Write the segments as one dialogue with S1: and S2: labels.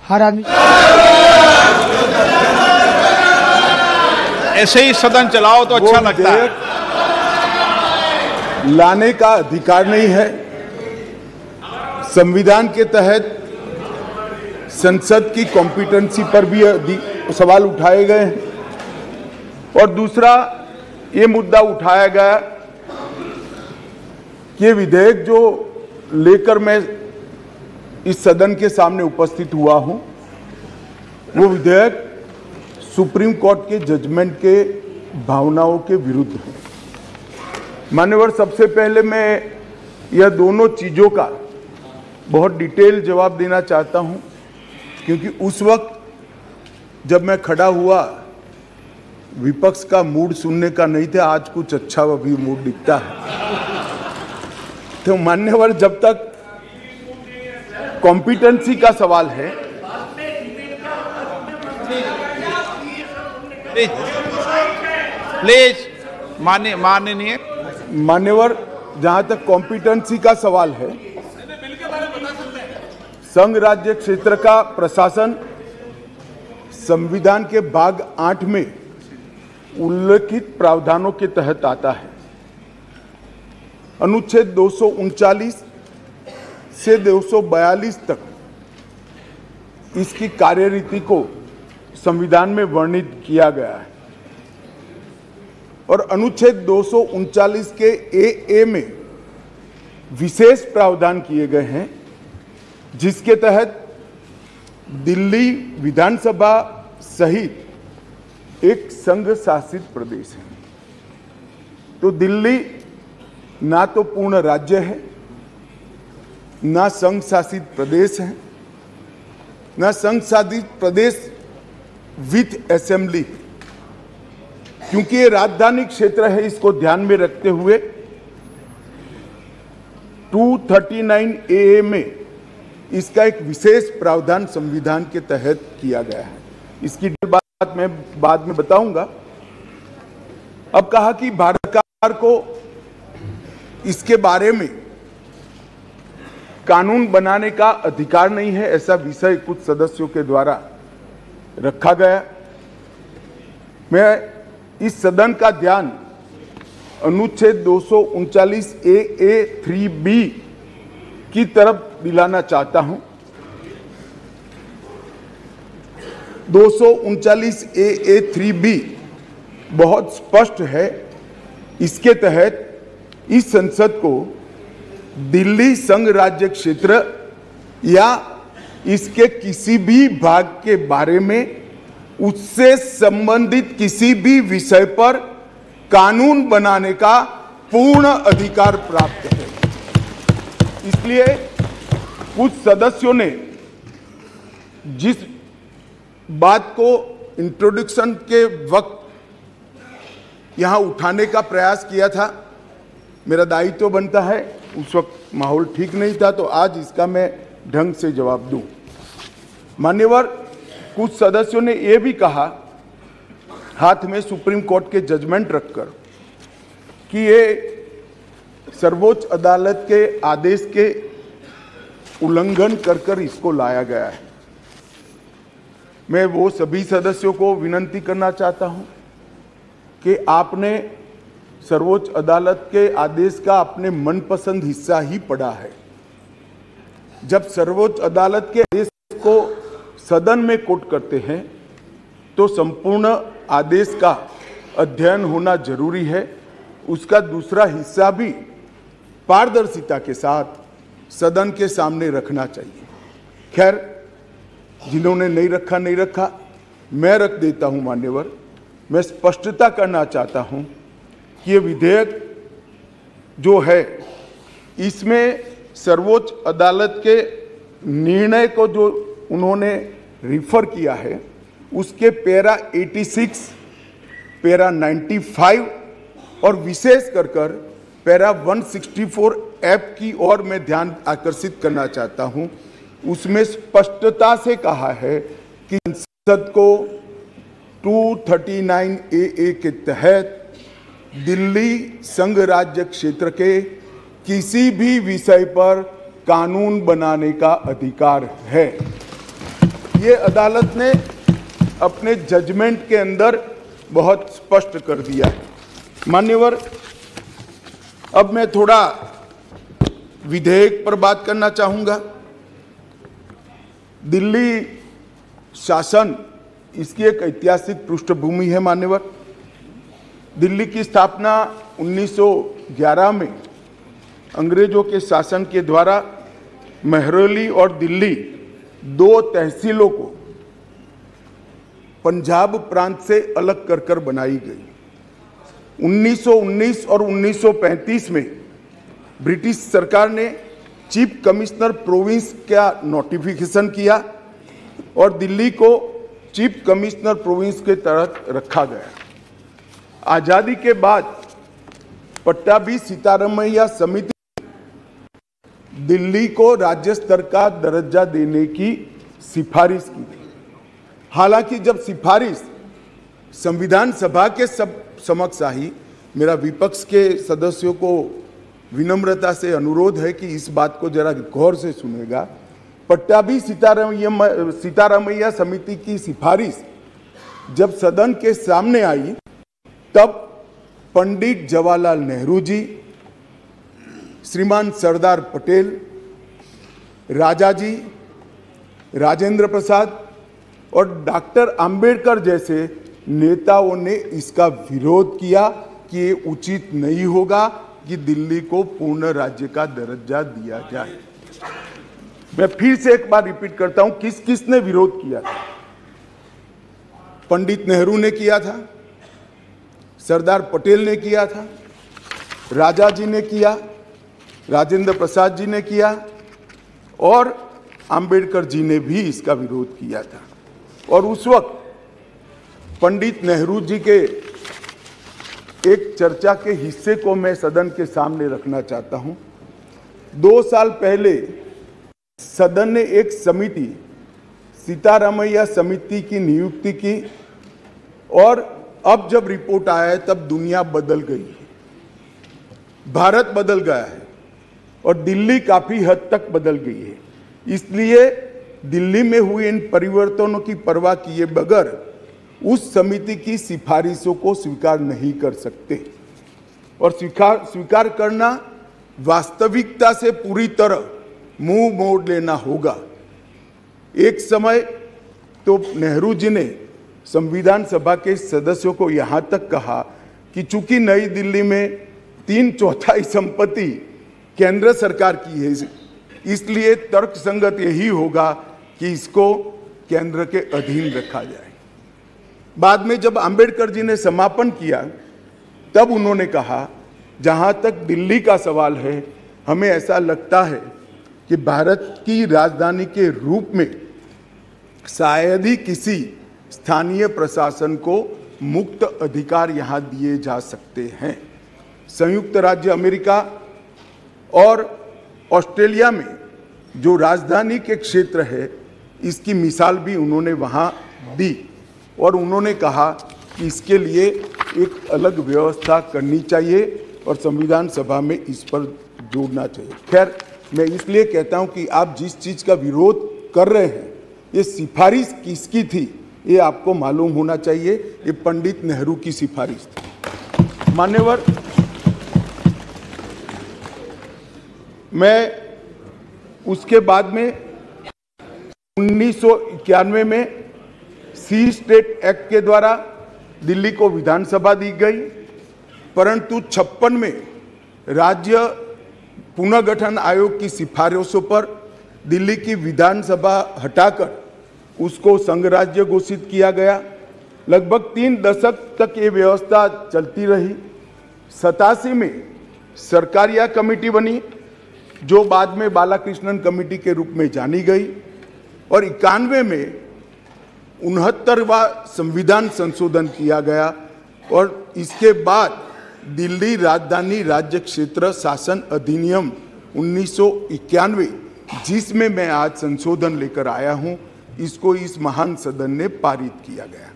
S1: हर आदमी
S2: ऐसे ही सदन चलाओ तो अच्छा लगता है।
S3: लाने का अधिकार नहीं है। संविधान के तहत संसद की कॉम्पिटेंसी पर भी सवाल उठाए गए हैं और दूसरा ये मुद्दा उठाया गया कि विधेयक जो लेकर मैं इस सदन के सामने उपस्थित हुआ हूं, वो विधेयक सुप्रीम कोर्ट के जजमेंट के भावनाओं के विरुद्ध है। मान्यवर, सबसे पहले मैं यह दोनों चीजों का बहुत डिटेल जवाब देना चाहता हूं, क्योंकि उस वक्त जब मैं खड़ा हुआ विपक्ष का मूड सुनने का नहीं था, आज कुछ अच्छा भी मूड दिखता है। तो मान्यवर, जब तक कॉम्पिटेंसी का सवाल है,
S2: प्लीज माननीय
S3: मान्यवर, जहां तक कॉम्पिटेंसी का सवाल है, संघ राज्य क्षेत्र का प्रशासन संविधान के भाग 8 में उल्लिखित प्रावधानों के तहत आता है। अनुच्छेद 239 से 242 तक इसकी कार्यरीति को संविधान में वर्णित किया गया है और अनुच्छेद 239 के ए में विशेष प्रावधान किए गए हैं, जिसके तहत दिल्ली विधानसभा सहित एक संघ शासित प्रदेश है। तो दिल्ली ना तो पूर्ण राज्य है, ना संघ शासित प्रदेश है, ना संघ शासित प्रदेश विथ असेंबली। क्योंकि ये राजधानी क्षेत्र है, इसको ध्यान में रखते हुए 239 ए में इसका एक विशेष प्रावधान संविधान के तहत किया गया है। इसकी बात मैं बाद में बताऊंगा। अब कहा कि भारत सरकार को इसके बारे में कानून बनाने का अधिकार नहीं है, ऐसा विषय कुछ सदस्यों के द्वारा रखा गया। मैं इस सदन का ध्यान अनुच्छेद 239 ए 3B की तरफ दिलाना चाहता हूं। 239 ए 3B बहुत स्पष्ट है। इसके तहत इस संसद को दिल्ली संघ राज्य क्षेत्र या इसके किसी भी भाग के बारे में उससे संबंधित किसी भी विषय पर कानून बनाने का पूर्ण अधिकार प्राप्त है। इसलिए कुछ सदस्यों ने जिस बात को इंट्रोडक्शन के वक्त यहां उठाने का प्रयास किया था, मेरा दायित्व तो बनता है, उस वक्त माहौल ठीक नहीं था, तो आज इसका मैं ढंग से जवाब दूं। मान्यवर, कुछ सदस्यों ने यह भी कहा हाथ में सुप्रीम कोर्ट के जजमेंट रखकर कि ये सर्वोच्च अदालत के आदेश के उल्लंघन कर इसको लाया गया है। मैं वो सभी सदस्यों को विनती करना चाहता हूं कि आपने सर्वोच्च अदालत के आदेश का अपने मनपसंद हिस्सा ही पढ़ा है। जब सर्वोच्च अदालत के आदेश को सदन में कोट करते हैं तो संपूर्ण आदेश का अध्ययन होना जरूरी है। उसका दूसरा हिस्सा भी पारदर्शिता के साथ सदन के सामने रखना चाहिए। खैर, जिन्होंने नहीं रखा, मैं रख देता हूं। मान्यवर, मैं स्पष्टता करना चाहता हूं कि ये विधेयक जो है, इसमें सर्वोच्च अदालत के निर्णय को जो उन्होंने रिफर किया है, उसके पैरा 86, पैरा 95 और विशेष कर पैरा 164F की ओर मैं ध्यान आकर्षित करना चाहता हूं। उसमें स्पष्टता से कहा है कि संसद को 239 ए के तहत दिल्ली संघ राज्य क्षेत्र के किसी भी विषय पर कानून बनाने का अधिकार है। ये अदालत ने अपने जजमेंट के अंदर बहुत स्पष्ट कर दिया है। मान्यवर, अब मैं थोड़ा विधेयक पर बात करना चाहूंगा। दिल्ली शासन, इसकी एक ऐतिहासिक पृष्ठभूमि है। मान्यवर, दिल्ली की स्थापना 1911 में अंग्रेजों के शासन के द्वारा महरौली और दिल्ली दो तहसीलों को पंजाब प्रांत से अलग कर बनाई गई। 1919 और 1935 में ब्रिटिश सरकार ने चीफ कमिश्नर प्रोविंस का नोटिफिकेशन किया और दिल्ली को चीफ कमिश्नर प्रोविंस के तहत रखा गया। आजादी के बाद पट्टाभी सीतारामैया समिति दिल्ली को राज्य स्तर का दर्जा देने की सिफारिश की थी। हालांकि जब सिफारिश संविधान सभा के समक्ष आई, मेरा विपक्ष के सदस्यों को विनम्रता से अनुरोध है कि इस बात को जरा गौर से सुनेगा। पट्टाभी सीतारामैया समिति की सिफारिश जब सदन के सामने आई, तब पंडित जवाहरलाल नेहरू जी, श्रीमान सरदार पटेल, राजा जी, राजेंद्र प्रसाद और डॉक्टर अंबेडकर जैसे नेताओं ने इसका विरोध किया कि ये उचित नहीं होगा कि दिल्ली को पूर्ण राज्य का दर्जा दिया जाए। मैं फिर से एक बार रिपीट करता हूं, किसने विरोध किया था? पंडित नेहरू ने किया था, सरदार पटेल ने किया था, राजा जी ने किया, राजेंद्र प्रसाद जी ने किया और अंबेडकर जी ने भी इसका विरोध किया था। और उस वक्त पंडित नेहरू जी के एक चर्चा के हिस्से को मैं सदन के सामने रखना चाहता हूं। 2 साल पहले सदन ने एक समिति, सीतारामैया समिति की नियुक्ति की और अब जब रिपोर्ट आया है तब दुनिया बदल गई है, भारत बदल गया है और दिल्ली काफी हद तक बदल गई है। इसलिए दिल्ली में हुए इन परिवर्तनों की परवाह किए बगैर उस समिति की सिफारिशों को स्वीकार नहीं कर सकते और स्वीकार करना वास्तविकता से पूरी तरह मुंह मोड़ लेना होगा। एक समय तो नेहरू जी ने संविधान सभा के सदस्यों को यहां तक कहा कि चूंकि नई दिल्ली में 3/4 संपत्ति केंद्र सरकार की है, इसलिए तर्कसंगत यही होगा कि इसको केंद्र के अधीन रखा जाए। बाद में जब अंबेडकर जी ने समापन किया, तब उन्होंने कहा, जहां तक दिल्ली का सवाल है, हमें ऐसा लगता है कि भारत की राजधानी के रूप में शायद ही किसी स्थानीय प्रशासन को मुक्त अधिकार यहां दिए जा सकते हैं। संयुक्त राज्य अमेरिका और ऑस्ट्रेलिया में जो राजधानी के क्षेत्र है, इसकी मिसाल भी उन्होंने वहां दी और उन्होंने कहा कि इसके लिए एक अलग व्यवस्था करनी चाहिए और संविधान सभा में इस पर जोड़ना चाहिए। खैर, मैं इसलिए कहता हूं कि आप जिस चीज़ का विरोध कर रहे हैं, ये सिफारिश किसकी थी ये आपको मालूम होना चाहिए। ये पंडित नेहरू की सिफारिश थी। मान्यवर, मैं उसके बाद में 1991 में सी स्टेट एक्ट के द्वारा दिल्ली को विधानसभा दी गई, परंतु 56 में राज्य पुनर्गठन आयोग की सिफारिशों पर दिल्ली की विधानसभा हटाकर उसको संघ राज्य घोषित किया गया। लगभग 3 दशक तक ये व्यवस्था चलती रही। 87 में सरकारिया कमेटी बनी, जो बाद में बालाकृष्णन कमेटी के रूप में जानी गई और 91 में 69वां संविधान संशोधन किया गया और इसके बाद दिल्ली राजधानी राज्य क्षेत्र शासन अधिनियम 1991, जिसमें मैं आज संशोधन लेकर आया हूं, इसको इस महान सदन ने पारित किया गया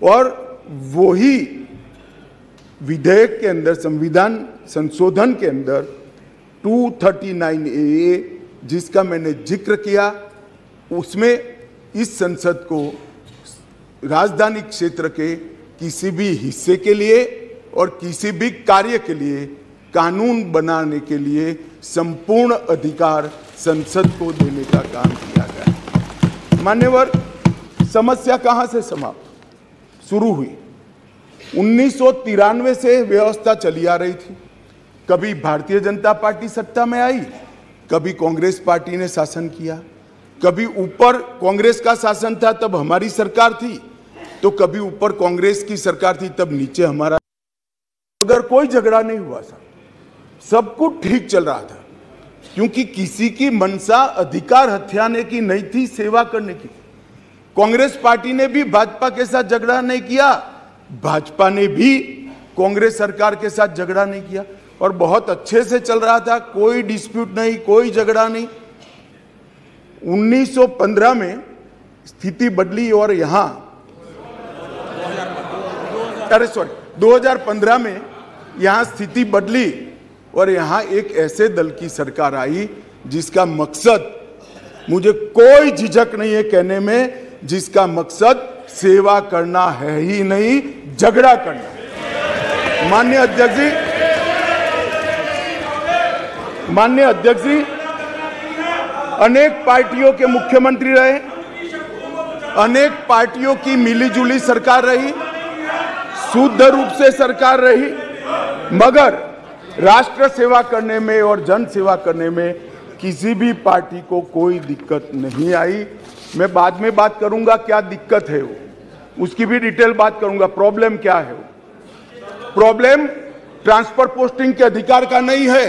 S3: और वही विधेयक के अंदर, संविधान संशोधन के अंदर 239A जिसका मैंने जिक्र किया, उसमें इस संसद को राजधानी क्षेत्र के किसी भी हिस्से के लिए और किसी भी कार्य के लिए कानून बनाने के लिए संपूर्ण अधिकार संसद को देने का काम किया गया। मान्यवर, समस्या कहां से समाप्त शुरू हुई? 1993 से व्यवस्था चली आ रही थी। कभी भारतीय जनता पार्टी सत्ता में आई, कभी कांग्रेस पार्टी ने शासन किया, कभी ऊपर कांग्रेस का शासन था तब हमारी सरकार थी, तो कभी ऊपर कांग्रेस की सरकार थी तब नीचे हमारा। अगर कोई झगड़ा नहीं हुआ था, सब कुछ ठीक चल रहा था, क्योंकि किसी की मनसा अधिकार हथियाने की नहीं थी, सेवा करने की। कांग्रेस पार्टी ने भी भाजपा के साथ झगड़ा नहीं किया, भाजपा ने भी कांग्रेस सरकार के साथ झगड़ा नहीं किया, और बहुत अच्छे से चल रहा था, कोई डिस्प्यूट नहीं, कोई झगड़ा नहीं। 1915 में स्थिति बदली और यहां 2015 में यहां स्थिति बदली और यहां एक ऐसे दल की सरकार आई जिसका मकसद, मुझे कोई झिझक नहीं है कहने में, जिसका मकसद सेवा करना है ही नहीं, झगड़ा करना। माननीय अध्यक्ष जी अनेक पार्टियों के मुख्यमंत्री रहे, अनेक पार्टियों की मिलीजुली सरकार रही, शुद्ध रूप से सरकार रही, मगर राष्ट्र सेवा करने में और जन सेवा करने में किसी भी पार्टी को कोई दिक्कत नहीं आई। मैं बाद में बात करूंगा क्या दिक्कत है, वो उसकी भी डिटेल बात करूंगा, प्रॉब्लम क्या है। प्रॉब्लम ट्रांसफर पोस्टिंग के अधिकार का नहीं है,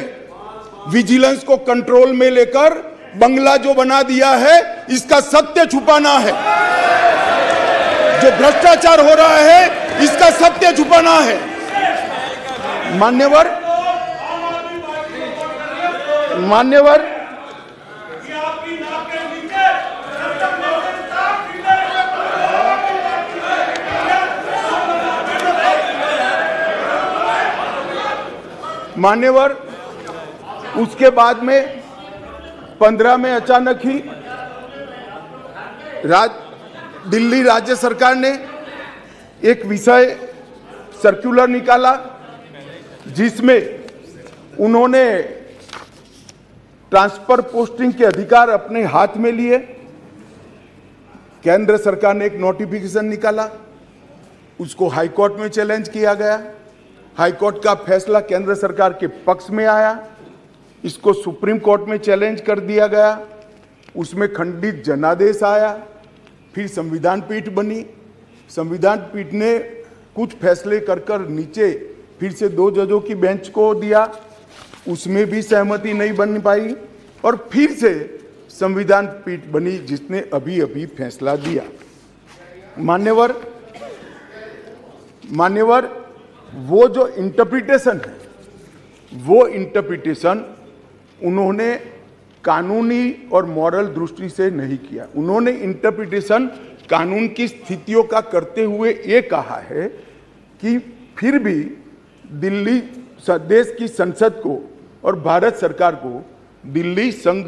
S3: विजिलेंस को कंट्रोल में लेकर बंगला जो बना दिया है, इसका सत्य छुपाना है। जो भ्रष्टाचार हो रहा है, इसका सत्य छुपाना है। मान्यवर मान्यवर उसके बाद में 15 में अचानक ही दिल्ली राज्य सरकार ने एक विषय सर्कुलर निकाला जिसमें उन्होंने ट्रांसफर पोस्टिंग के अधिकार अपने हाथ में लिए। केंद्र सरकार ने एक नोटिफिकेशन निकाला, उसको हाई कोर्ट में चैलेंज किया गया। हाई कोर्ट का फैसला केंद्र सरकार के पक्ष में आया, इसको सुप्रीम कोर्ट में चैलेंज कर दिया गया, उसमें खंडित जनादेश आया, फिर संविधान पीठ बनी। संविधान पीठ ने कुछ फैसले कर नीचे फिर से 2 जजों की बेंच को दिया, उसमें भी सहमति नहीं बन पाई, और फिर से संविधान पीठ बनी जिसने अभी फैसला दिया। मान्यवर वो जो इंटरप्रिटेशन है, वो इंटरप्रिटेशन उन्होंने कानूनी और मॉरल दृष्टि से नहीं किया। उन्होंने इंटरप्रिटेशन कानून की स्थितियों का करते हुए ये कहा है कि फिर भी दिल्ली देश की संसद को और भारत सरकार को दिल्ली संघ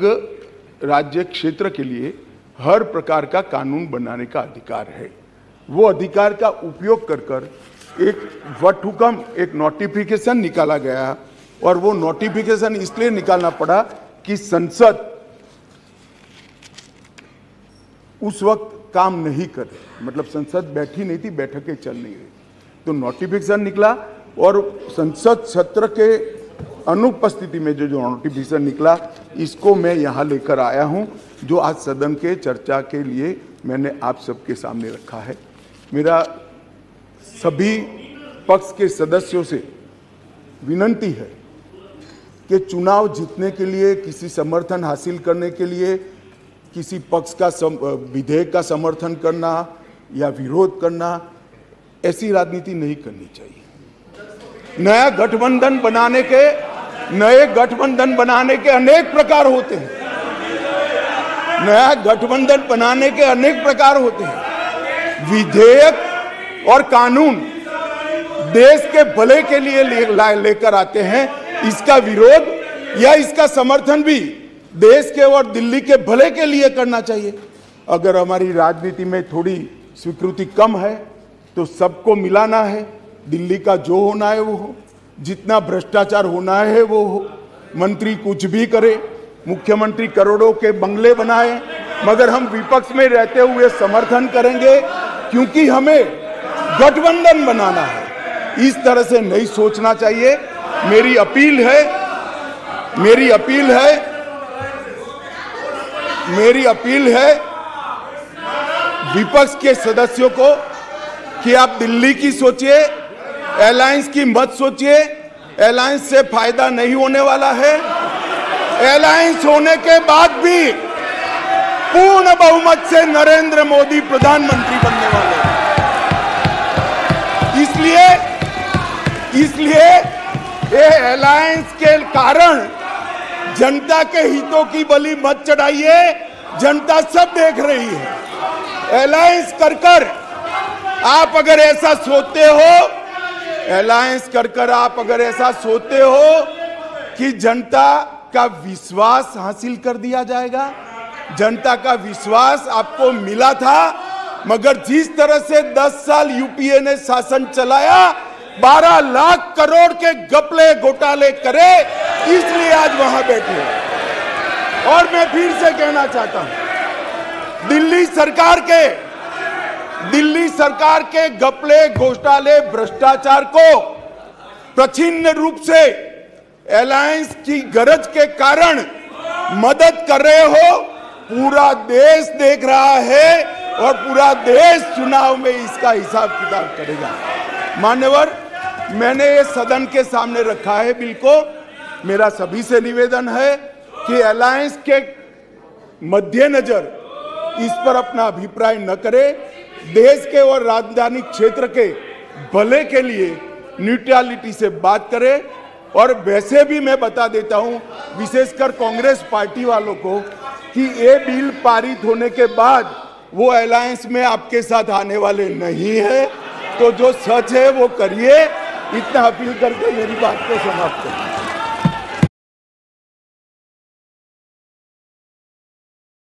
S3: राज्य क्षेत्र के लिए हर प्रकार का कानून बनाने का अधिकार है। वो अधिकार का उपयोग कर एक वटहुकम, एक नोटिफिकेशन निकाला गया, और वो नोटिफिकेशन इसलिए निकालना पड़ा कि संसद उस वक्त काम नहीं कर रही, मतलब संसद बैठी नहीं थी, बैठकें चल नहीं रही, तो नोटिफिकेशन निकला। और संसद सत्र के अनुपस्थिति में जो नोटिफिकेशन निकला, इसको मैं यहाँ लेकर आया हूँ, जो आज सदन के चर्चा के लिए मैंने आप सबके सामने रखा है। मेरा सभी पक्ष के सदस्यों से विनती है कि चुनाव जीतने के लिए, किसी समर्थन हासिल करने के लिए, किसी पक्ष का विधेयक का समर्थन करना या विरोध करना, ऐसी राजनीति नहीं करनी चाहिए। नए गठबंधन बनाने के अनेक प्रकार होते हैं। नया गठबंधन बनाने के अनेक प्रकार होते हैं। विधेयक और कानून देश के भले के लिए लेकर आते हैं। इसका विरोध या इसका समर्थन भी देश के और दिल्ली के भले के लिए करना चाहिए। अगर हमारी राजनीति में थोड़ी स्वीकृति कम है तो सबको मिलाना है। दिल्ली का जो होना है वो हो, जितना भ्रष्टाचार होना है वो हो। मंत्री कुछ भी करे, मुख्यमंत्री करोड़ों के बंगले बनाए, मगर हम विपक्ष में रहते हुए समर्थन करेंगे, क्योंकि हमें गठबंधन बनाना है। इस तरह से नहीं सोचना चाहिए। मेरी अपील है विपक्ष के सदस्यों को कि आप दिल्ली की सोचिए, अलायंस की मत सोचिए। अलायंस से फायदा नहीं होने वाला है। अलायंस होने के बाद भी पूर्ण बहुमत से नरेंद्र मोदी प्रधानमंत्री बनने वाले हैं। इसलिए ये अलायंस के कारण जनता के हितों की बलि मत चढ़ाइए। जनता सब देख रही है। अलायंस कर आप अगर ऐसा सोचते हो कि जनता का विश्वास हासिल कर दिया जाएगा, जनता का विश्वास आपको मिला था, मगर जिस तरह से 10 साल यूपीए ने शासन चलाया, 12 लाख करोड़ के घपले घोटाले करे, इसलिए आज वहां बैठे। और मैं फिर से कहना चाहता हूं, दिल्ली सरकार के घपले घोटाले भ्रष्टाचार को प्रछिन्न रूप से अलायंस की गरज के कारण मदद कर रहे हो। पूरा देश देख रहा है और पूरा देश चुनाव में इसका हिसाब किताब करेगा। मान्यवर, मैंने ये सदन के सामने रखा है बिल को। मेरा सभी से निवेदन है कि अलायंस के मद्देनजर इस पर अपना अभिप्राय न करें। देश के और राजधानी क्षेत्र के भले के लिए न्यूट्रलिटी से बात करें। और वैसे भी मैं बता देता हूं, विशेषकर कांग्रेस पार्टी वालों को, कि ये बिल पारित होने के बाद वो अलायंस में आपके साथ आने वाले नहीं है। तो जो सच है वो करिए। इतना अपील करके मेरी बात को समाप्त करें।